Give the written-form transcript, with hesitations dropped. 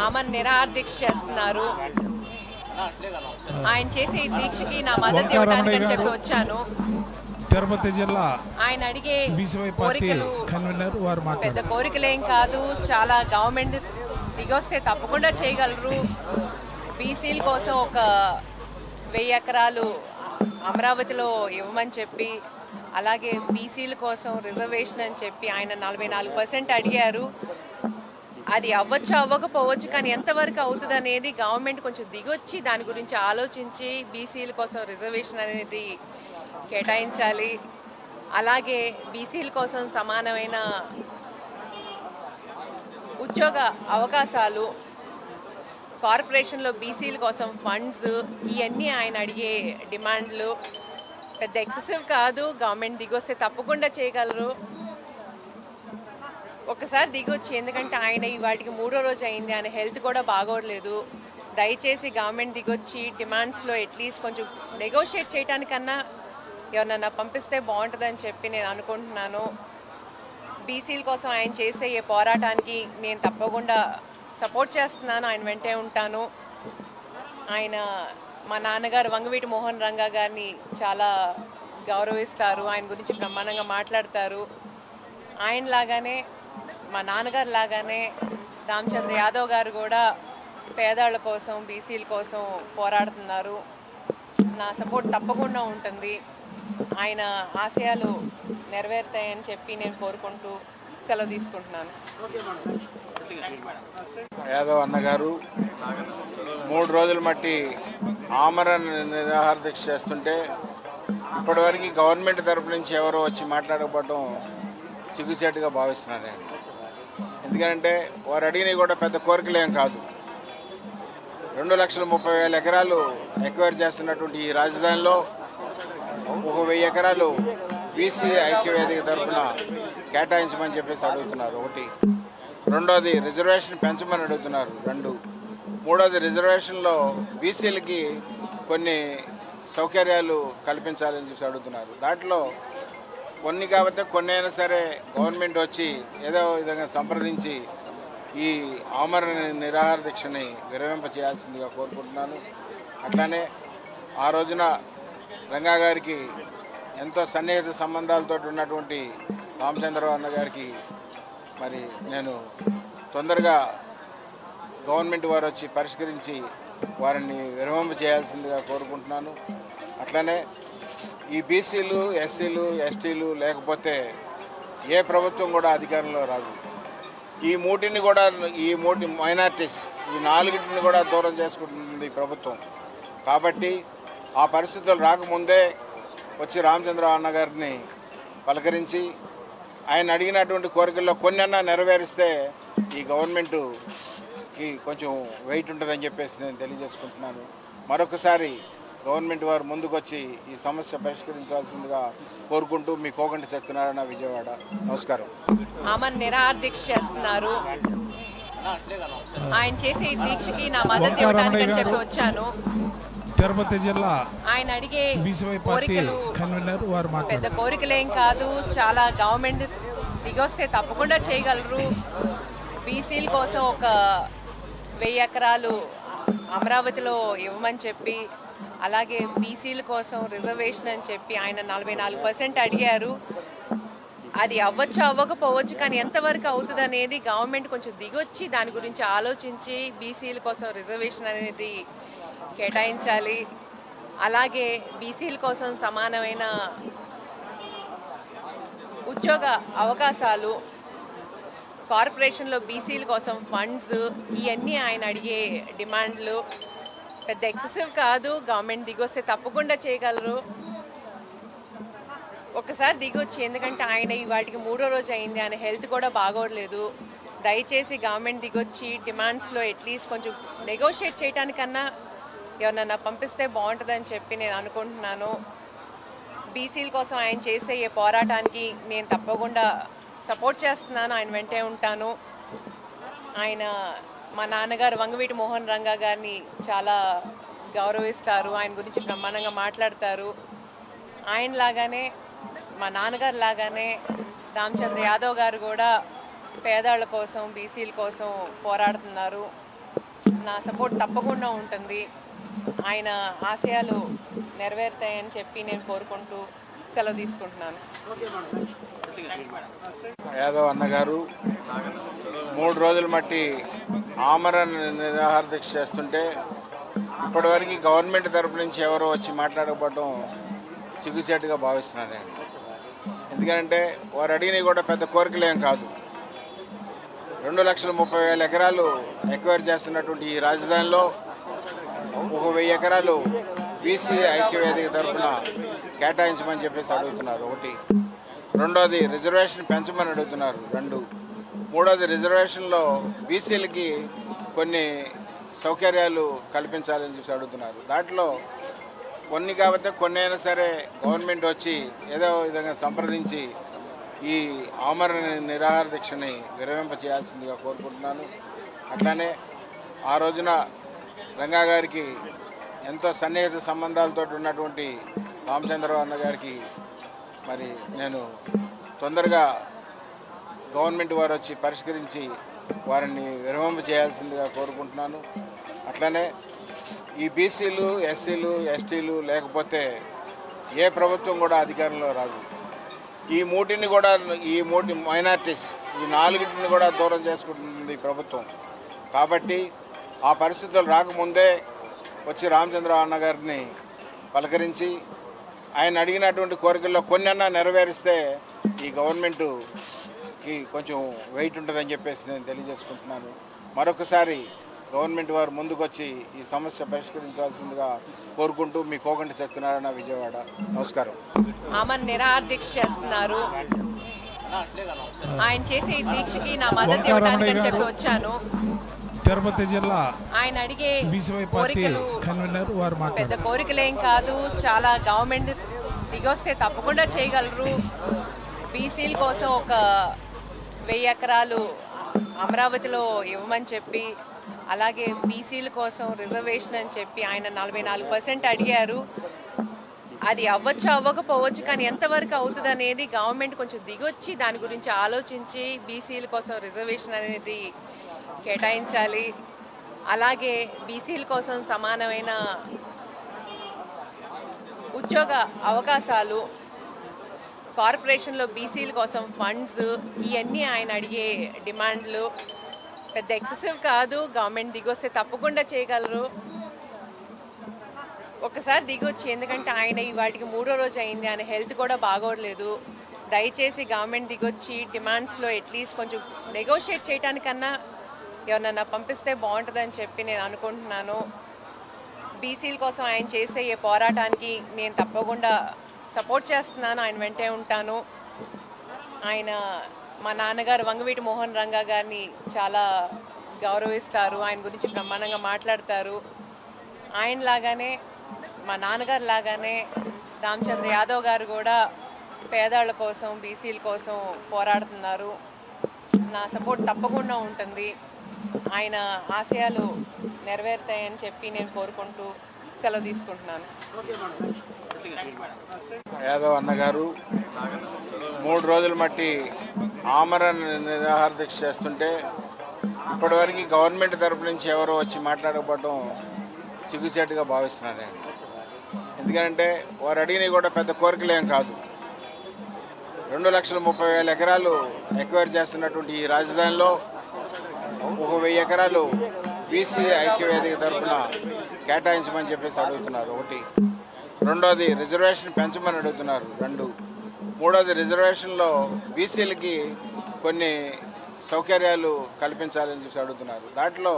ఆమె నిరాహారదీక్ష చేస్తున్నారు. ఆయన చేసే ఈ దీక్షకి నా మద్దతు ఇవ్వడానికి అని చెప్పి వచ్చాను. తిరుపతి జిల్లా ఆయన అడిగే బీసీవై పార్టీ కోరికలు కన్వీనర్ వారు పెద్ద మాట్లాడారు. కోరికలేం కాదు, చాలా గవర్నమెంట్ దిగొస్తే తప్పకుండా చేయగలరు. బీసీల కోసం ఒక 1000 ఎకరాలు అమరావతిలో ఇవ్వమని చెప్పి, అలాగే బీసీల కోసం రిజర్వేషన్ అని చెప్పి ఆయన 44% అడిగారు. అది అవ్వచ్చు అవ్వకపోవచ్చు, కానీ ఎంతవరకు అవుతుంది అనేది గవర్నమెంట్ కొంచెం దిగొచ్చి దాని గురించి ఆలోచించి బీసీల కోసం రిజర్వేషన్ అనేది కేటాయించాలి. అలాగే బీసీల కోసం సమానమైన ఉద్యోగ అవకాశాలు, కార్పొరేషన్లో బీసీల కోసం ఫండ్స్, ఇవన్నీ ఆయన అడిగే డిమాండ్లు. పెద్ద ఎక్సెసివ్ కాదు, గవర్నమెంట్ దిగొస్తే తప్పకుండా చేయగలరు. ఒకసారి దిగొచ్చి, ఎందుకంటే ఆయన వాటికి 3వ రోజు అయింది, ఆయన హెల్త్ కూడా బాగోలేదు. దయచేసి గవర్నమెంట్ దిగొచ్చి డిమాండ్స్లో అట్లీస్ట్ కొంచెం నెగోషియేట్ చేయడానికన్నా ఎవరన్నా పంపిస్తే బాగుంటుందని చెప్పి నేను అనుకుంటున్నాను. బీసీల కోసం ఆయన చేసే ఈ పోరాటానికి నేను తప్పకుండా సపోర్ట్ చేస్తున్నాను, ఆయన వెంటే ఉంటాను. ఆయన మా నాన్నగారు వంగవీటి మోహన్ రంగా గారిని చాలా గౌరవిస్తారు, ఆయన గురించి బ్రహ్మాండంగా మాట్లాడతారు. ఆయనలాగానే మా నాన్నగారు లాగానే రామచంద్ర యాదవ్ గారు కూడా పేదవాళ్ళ కోసం బీసీల కోసం పోరాడుతున్నారు. నా సపోర్ట్ తప్పకుండా ఉంటుంది. ఆయన ఆశయాలు నెరవేరుతాయని చెప్పి నేను కోరుకుంటూ సెలవు తీసుకుంటున్నాను. యాదవ్ అన్నగారు 3 రోజుల మట్టి ఆమరణ నిరాహార దీక్ష చేస్తుంటే ఇప్పటివరకు గవర్నమెంట్ తరపు నుంచి ఎవరో వచ్చి మాట్లాడకపోవడం సిగ్గుచేటుగా భావిస్తున్నాను నేను. ఎందుకంటే వారు అడిగినవి కూడా పెద్ద కోరికలేం కాదు. 2,30,000 ఎకరాలు ఎక్వైర్ చేస్తున్నటువంటి ఈ రాజధానిలో ఒక 1000 ఎకరాలు బీసీ ఐక్యవేదిక తరఫున కేటాయించమని చెప్పేసి అడుగుతున్నారు. ఒకటి. రెండోది రిజర్వేషన్ పెంచమని అడుగుతున్నారు. 2. మూడోది రిజర్వేషన్లో బీసీలకి కొన్ని సౌకర్యాలు కల్పించాలని చెప్పి అడుగుతున్నారు. దాంట్లో కొన్ని కాబట్టి కొన్ని అయినా సరే గవర్నమెంట్ వచ్చి ఏదో విధంగా సంప్రదించి ఈ ఆమరణ నిరాహార దీక్షని విరమింప చేయాల్సిందిగా కోరుకుంటున్నాను. అట్లానే ఆ రోజున రంగా గారికి ఎంతో సన్నిహిత సంబంధాలతో ఉన్నటువంటి రామచంద్రరావు అన్న గారికి మరి నేను తొందరగా గవర్నమెంట్ వారు వచ్చి పరిష్కరించి వారిని విరమింప చేయాల్సిందిగా కోరుకుంటున్నాను. అట్లనే ఈ బీసీలు, ఎస్సీలు, ఎస్టీలు లేకపోతే ఏ ప్రభుత్వం కూడా అధికారంలో రాదు. ఈ మూడు మైనారిటీస్, ఈ 4టిని కూడా దూరం చేసుకుంటుంది ఈ ప్రభుత్వం. కాబట్టి ఆ పరిస్థితులు రాకముందే వచ్చి రామచంద్రరావు అన్న గారిని పలకరించి ఆయన అడిగినటువంటి కోరికల్లో కొన్నన్నా నెరవేరిస్తే ఈ గవర్నమెంట్కి కొంచెం వెయిట్ ఉంటుందని చెప్పేసి నేను తెలియజేసుకుంటున్నాను. మరొకసారి గవర్నమెంట్ వారు ముందుకొచ్చి ఈ సమస్య పరిష్కరించాల్సిందిగా కోరుకుంటూ మీ కోగంటి సత్యనారాయణ, విజయవాడ. నమస్కారం. ఆమె నిరాహారదీక్ష చేస్తున్నారు. ఆయన చేసే ఈ దీక్షకి నా మద్దతు ఇవ్వడానికి అని చెప్పి వచ్చాను. తిరుపతి జిల్లా ఆయన అడిగే బీసీవై పార్టీ కోరికలు కన్వీనర్ వారు పెద్ద మాట్లాడారు. కోరికలేం కాదు, చాలా గవర్నమెంట్ దిగొస్తే తప్పకుండా చేయగలరు. బీసీల కోసం ఒక 1000 ఎకరాలు అమరావతిలో ఇవ్వమని చెప్పి, అలాగే బీసీల కోసం రిజర్వేషన్ అని చెప్పి ఆయన 44% అడిగారు. అది అవ్వచ్చు అవ్వకపోవచ్చు, కానీ ఎంతవరకు అవుతుంది అనేది గవర్నమెంట్ కొంచెం దిగొచ్చి దాని గురించి ఆలోచించి బీసీల కోసం రిజర్వేషన్ అనేది కేటాయించాలి. అలాగే బీసీల కోసం సమానమైన ఉద్యోగ అవకాశాలు, కార్పొరేషన్లో బీసీల కోసం ఫండ్స్, ఇవన్నీ ఆయన అడిగే డిమాండ్లు. పెద్ద ఎక్సెసివ్ కాదు, గవర్నమెంట్ దిగొస్తే తప్పకుండా చేయగలరు. ఒకసారి దిగొచ్చి, ఎందుకంటే ఆయన వాటికి 3వ రోజు అయింది, ఆయన హెల్త్ కూడా బాగోలేదు. దయచేసి గవర్నమెంట్ దిగొచ్చి డిమాండ్స్లో అట్లీస్ట్ కొంచెం నెగోషియేట్ చేయడానికన్నా ఎవరన్నా పంపిస్తే బాగుంటుందని చెప్పి నేను అనుకుంటున్నాను. బీసీల కోసం ఆయన చేసే ఈ పోరాటానికి నేను తప్పకుండా సపోర్ట్ చేస్తున్నాను, ఆయన వెంటే ఉంటాను. ఆయన మా నాన్నగారు వంగవీటి మోహన్ రంగా గారిని చాలా గౌరవిస్తారు, ఆయన గురించి బ్రహ్మాండంగా మాట్లాడతారు. ఆయనలాగానే మా నాన్నగారు లాగానే రామచంద్ర యాదవ్ గారు కూడా పేదవాళ్ళ కోసం బీసీల కోసం పోరాడుతున్నారు. నా సపోర్ట్ తప్పకుండా ఉంటుంది. ఆయన ఆశయాలు నెరవేరుతాయని చెప్పి నేను కోరుకుంటూ సెలవు తీసుకుంటున్నాను. యాదవ్ అన్నగారు 3 రోజుల మట్టి ఆమరణ నిరాహార దీక్ష చేస్తుంటే ఇప్పటివరకు గవర్నమెంట్ తరపు నుంచి ఎవరో వచ్చి మాట్లాడకపోవడం సిగ్గుచేటుగా భావిస్తున్నాను నేను. ఎందుకంటే వారు అడిగినవి కూడా పెద్ద కోరికలేం కాదు. 2,30,000 ఎకరాలు ఎక్వైర్ చేస్తున్నటువంటి ఈ రాజధానిలో 1,000 ఎకరాలు బీసీ ఐక్యవేదిక తరఫున కేటాయించమని చెప్పేసి అడుగుతున్నారు. ఒకటి. రెండోది రిజర్వేషన్ పెంచమని అడుగుతున్నారు. 2. మూడోది రిజర్వేషన్లో బీసీలకి కొన్ని సౌకర్యాలు కల్పించాలని చెప్పి అడుగుతున్నారు. దాంట్లో కొన్ని కాబట్టి కొన్ని అయినా సరే గవర్నమెంట్ వచ్చి ఏదో విధంగా సంప్రదించి ఈ ఆమరణ నిరాహార దీక్షని విరమింప చేయాల్సిందిగా కోరుకుంటున్నాను. అట్లానే ఆ రోజున రంగా గారికి ఎంతో సన్నిహిత సంబంధాలతో ఉన్నటువంటి రామచంద్రరావు అన్న గారికి మరి నేను తొందరగా గవర్నమెంట్ వారు వచ్చి పరిష్కరించి వారిని విరమింప చేయాల్సిందిగా కోరుకుంటున్నాను. అట్లనే ఈ బీసీలు, ఎస్సీలు, ఎస్టీలు లేకపోతే ఏ ప్రభుత్వం కూడా అధికారంలో రాదు. ఈ మూడు మైనార్టీస్ ఈ 4టిని కూడా దూరం చేసుకుంటుంది ప్రభుత్వం. కాబట్టి ఆ పరిస్థితులు రాకముందే వచ్చి రామచంద్రరావు అన్న గారిని పలకరించి ఆయన అడిగినటువంటి కోరికల్లో కొన్నన్నా నెరవేరిస్తే ఈ గవర్నమెంట్కి కొంచెం వెయిట్ ఉంటుందని చెప్పేసి నేను తెలియజేసుకుంటున్నాను. మరొకసారి గవర్నమెంట్ వారు ముందుకొచ్చి ఈ సమస్య పరిష్కరించాల్సిందిగా కోరుకుంటూ మీ కోగంటి సత్యనారాయణ, విజయవాడ. నమస్కారం. ఆమెను నిరాహార దీక్ష చేస్తున్నారు. ఆయన చేసే ఈ దీక్షకి నా మద్దతు ఇవ్వడానికి అని చెప్పి వచ్చాను. తిరుపతి జిల్లా ఆయన అడిగే బీసీవై పార్టీ కోరికలు కన్వీనర్ వారు పెద్ద మాట్లాడారు. కోరికలేం కాదు. చాలా గవర్నమెంట్ దిగొస్తే తప్పకుండా చేయగలరు. బీసీల కోసం ఒక 1000 ఎకరాలు అమరావతిలో ఇవ్వమని చెప్పి, అలాగే బీసీల కోసం రిజర్వేషన్ అని చెప్పి ఆయన 44% అడిగారు. అది అవ్వచ్చు అవ్వకపోవచ్చు, కానీ ఎంతవరకు అవుతుంది అనేది గవర్నమెంట్ కొంచెం దిగొచ్చి దాని గురించి ఆలోచించి బీసీల కోసం రిజర్వేషన్ అనేది కేటాయించాలి. అలాగే బీసీల కోసం సమానమైన ఉద్యోగ అవకాశాలు, కార్పొరేషన్లో బీసీల కోసం ఫండ్స్, ఇవన్నీ ఆయన అడిగే డిమాండ్లు. పెద్ద ఎక్సెసివ్ కాదు. గవర్నమెంట్ దిగొస్తే తప్పకుండా చేయగలరు. ఒకసారి దిగొచ్చి, ఎందుకంటే ఆయన ఇవాటికి 3వ రోజు అయింది. ఆయన హెల్త్ కూడా బాగోలేదు. దయచేసి గవర్నమెంట్ దిగొచ్చి డిమాండ్స్లో అట్లీస్ట్ కొంచెం నెగోషియేట్ చేయడానికన్నా ఎవరన్నా పంపిస్తే బాగుంటుందని చెప్పి నేను అనుకుంటున్నాను. బీసీల కోసం ఆయన చేసే ఈ పోరాటానికి నేను తప్పకుండా సపోర్ట్ చేస్తున్నాను. ఆయన వెంటే ఉంటాను. ఆయన మా నాన్నగారు వంగవీటి మోహన్ రంగా గారిని చాలా గౌరవిస్తారు. ఆయన గురించి బ్రహ్మాండంగా మాట్లాడతారు. ఆయనలాగానే, మా నాన్నగారు లాగానే రామచంద్ర యాదవ్ గారు కూడా పేదవాళ్ళ కోసం, బీసీల కోసం పోరాడుతున్నారు. నా సపోర్ట్ తప్పకుండా ఉంటుంది. ఆయన ఆశయాలు నెరవేరుతాయని చెప్పి నేను కోరుకుంటూ సెలవు తీసుకుంటున్నాను. యాదవ్ అన్నగారు 3 రోజుల మట్టి ఆమరణ నిరాహార దీక్ష చేస్తుంటే ఇప్పటివరకు గవర్నమెంట్ తరపు నుంచి ఎవరో వచ్చి మాట్లాడకపోవడం సిగ్గుచేటుగా భావిస్తున్నాను నేను. ఎందుకంటే వారు అడిగినవి కూడా పెద్ద కోరికలేం కాదు. 2,30,000 ఎకరాలు ఎక్వైర్ చేస్తున్నటువంటి ఈ రాజధానిలో 1,000 ఎకరాలు బీసీ ఐక్యవేదిక తరఫున కేటాయించమని చెప్పేసి అడుగుతున్నారు. ఒకటి. రెండోది రిజర్వేషన్ పెంచమని అడుగుతున్నారు. 2. మూడోది రిజర్వేషన్లో బీసీలకి కొన్ని సౌకర్యాలు కల్పించాలని చెప్పి అడుగుతున్నారు. దాంట్లో